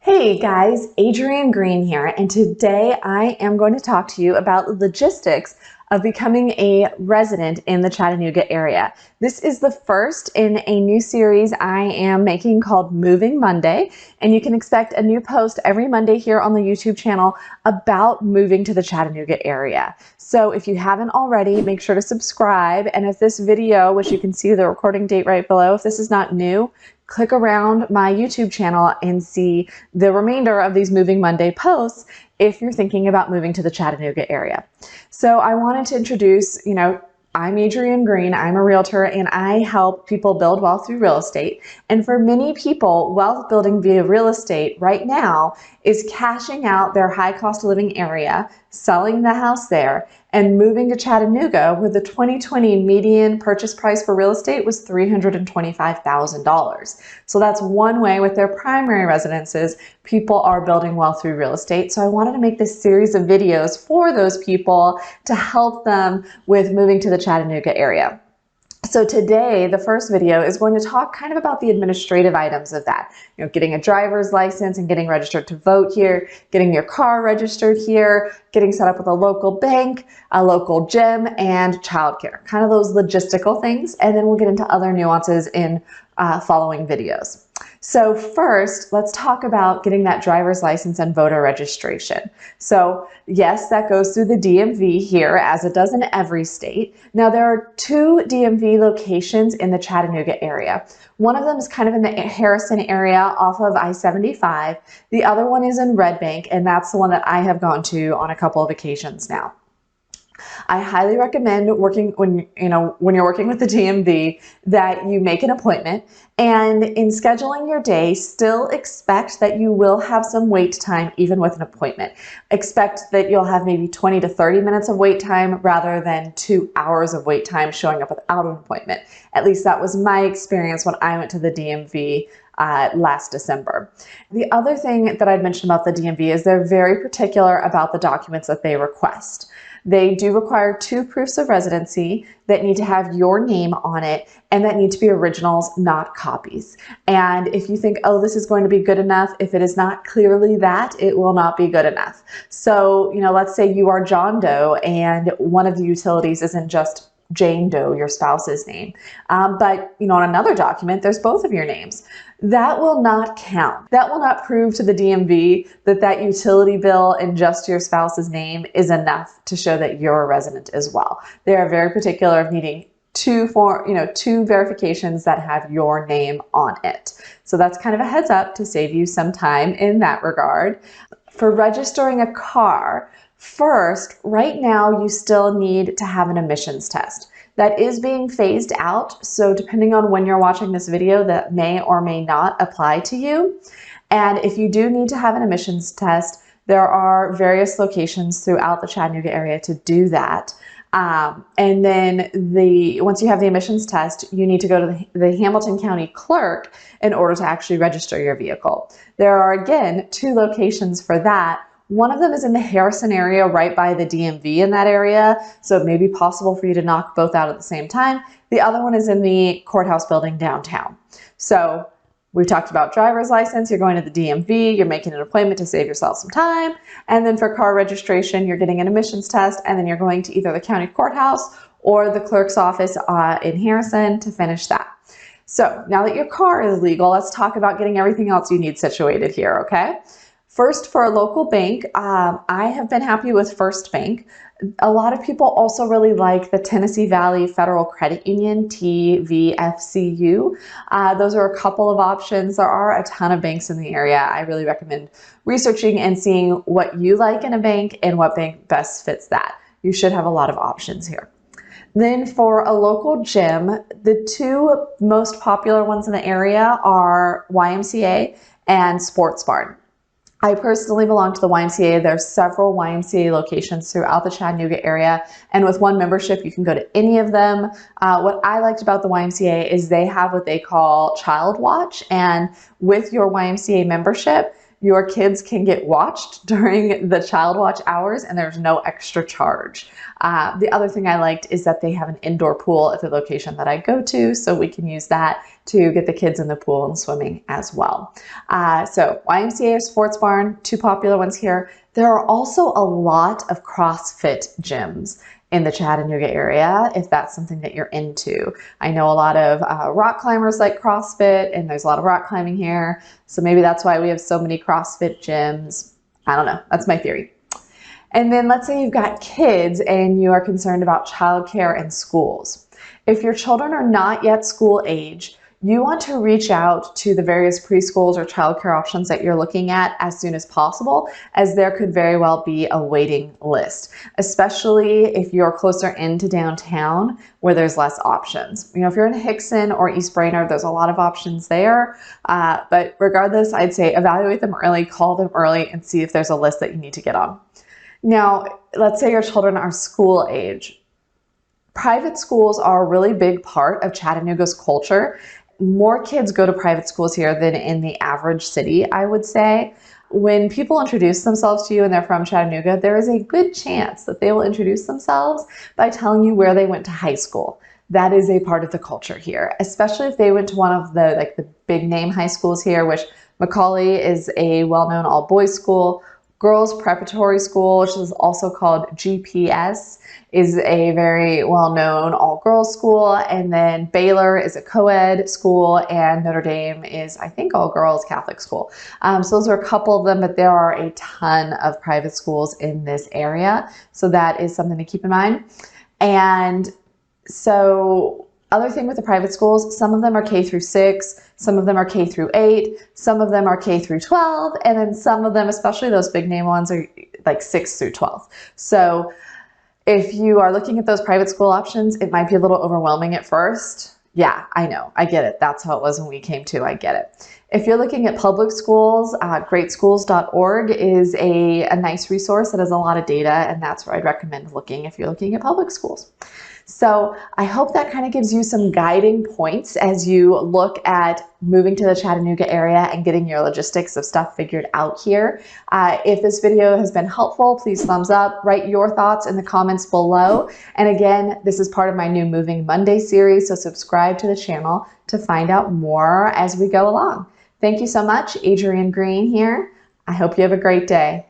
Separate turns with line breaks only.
Hey guys, Adrienne Green here, and today I am going to talk to you about the logistics of becoming a resident in the Chattanooga area. This is the first in a new series I am making called Moving Monday, and you can expect a new post every Monday here on the YouTube channel about moving to the Chattanooga area. So if you haven't already, make sure to subscribe, and if this video, which you can see the recording date right below, if this is not new, click around my YouTube channel and see the remainder of these Moving Monday posts if you're thinking about moving to the Chattanooga area. So I wanted to introduce, I'm Adrienne Green, I'm a realtor, and I help people build wealth through real estate. And for many people, wealth building via real estate right now is cashing out their high cost of living area, selling the house there, and moving to Chattanooga, where the 2020 median purchase price for real estate was $325,000. So that's one way with their primary residences, people are building wealth through real estate. So I wanted to make this series of videos for those people to help them with moving to the Chattanooga area. So today, the first video is going to talk kind of about the administrative items of that. Getting a driver's license and getting registered to vote here, getting your car registered here, getting set up with a local bank, a local gym, and childcare. Kind of those logistical things. And then we'll get into other nuances in following videos. So first, let's talk about getting that driver's license and voter registration. So yes, that goes through the DMV here, as it does in every state. Now there are two DMV locations in the Chattanooga area. One of them is kind of in the Harrison area off of I-75. The other one is in Red Bank, and that's the one that I have gone to on a couple of occasions now. I highly recommend when you're working with the DMV that you make an appointment, and in scheduling your day, still expect that you will have some wait time even with an appointment. Expect that you'll have maybe 20 to 30 minutes of wait time rather than 2 hours of wait time showing up without an appointment. At least that was my experience when I went to the DMV last December. The other thing that I'd mentioned about the DMV is they're very particular about the documents that they request. They do require 2 proofs of residency that need to have your name on it and that need to be originals, not copies. And if you think, oh, this is going to be good enough, if it is not clearly that, it will not be good enough. So, let's say you are John Doe and one of the utilities isn't just Jane Doe, your spouse's name. But, on another document, there's both of your names. That will not count. That will not prove to the DMV that utility bill and just your spouse's name is enough to show that you're a resident as well. They are very particular of needing two verifications that have your name on it. So that's kind of a heads up to save you some time in that regard. For registering a car, first, right now you still need to have an emissions test. That is being phased out, so depending on when you're watching this video, that may or may not apply to you. And if you do need to have an emissions test, there are various locations throughout the Chattanooga area to do that. And then once you have the emissions test, you need to go to the Hamilton County Clerk in order to actually register your vehicle. There are, again, 2 locations for that. One of them is in the Harrison area right by the DMV in that area, so it may be possible for you to knock both out at the same time. The other one is in the courthouse building downtown. So we've talked about driver's license, you're going to the DMV, you're making an appointment to save yourself some time, and then for car registration, you're getting an emissions test, and then you're going to either the county courthouse or the clerk's office in Harrison to finish that. So now that your car is legal, let's talk about getting everything else you need situated here, okay? First, for a local bank, I have been happy with First Bank. A lot of people also really like the Tennessee Valley Federal Credit Union, TVFCU. Those are a couple of options. There are a ton of banks in the area. I really recommend researching and seeing what you like in a bank and what bank best fits that. You should have a lot of options here. Then for a local gym, the 2 most popular ones in the area are YMCA and Sports Barn. I personally belong to the YMCA. There's several YMCA locations throughout the Chattanooga area, and with one membership, you can go to any of them. What I liked about the YMCA is they have what they call Child Watch, and with your YMCA membership, your kids can get watched during the Child Watch hours, and there's no extra charge. The other thing I liked is that they have an indoor pool at the location that I go to, so we can use that to get the kids in the pool and swimming as well. So YMCA or Sports Barn, two popular ones here. There are also a lot of CrossFit gyms in the Chattanooga area, if that's something that you're into. I know a lot of rock climbers like CrossFit, and there's a lot of rock climbing here. So maybe that's why we have so many CrossFit gyms. I don't know, that's my theory. And then let's say you've got kids and you are concerned about childcare and schools. If your children are not yet school age, you want to reach out to the various preschools or childcare options that you're looking at as soon as possible, as there could very well be a waiting list, especially if you're closer into downtown where there's less options. If you're in Hickson or East Brainerd, there's a lot of options there. But regardless, I'd say evaluate them early, call them early, and see if there's a list that you need to get on. Now, let's say your children are school age. Private schools are a really big part of Chattanooga's culture. More kids go to private schools here than in the average city, I would say. When people introduce themselves to you and they're from Chattanooga, there is a good chance that they will introduce themselves by telling you where they went to high school. That is a part of the culture here, especially if they went to one of the big name high schools here, which Macaulay is a well-known all-boys school. Girls Preparatory School, which is also called GPS, is a very well-known all-girls school. And then Baylor is a co-ed school, and Notre Dame is, I think, all-girls Catholic school. So those are a couple of them, but there are a ton of private schools in this area. So that is something to keep in mind. And so other thing with the private schools, some of them are K through 6, some of them are K through 8, some of them are K through 12, and then some of them, especially those big name ones, are like 6 through 12. So if you are looking at those private school options, it might be a little overwhelming at first. Yeah, I know, I get it. That's how it was when we came to, I get it. If you're looking at public schools, greatschools.org is a nice resource that has a lot of data, and that's where I'd recommend looking if you're looking at public schools. So I hope that kind of gives you some guiding points as you look at moving to the Chattanooga area and getting your logistics of stuff figured out here. If this video has been helpful, please thumbs up, write your thoughts in the comments below. And again, this is part of my new Moving Monday series, so subscribe to the channel to find out more as we go along. Thank you so much. Adrienne Green here. I hope you have a great day.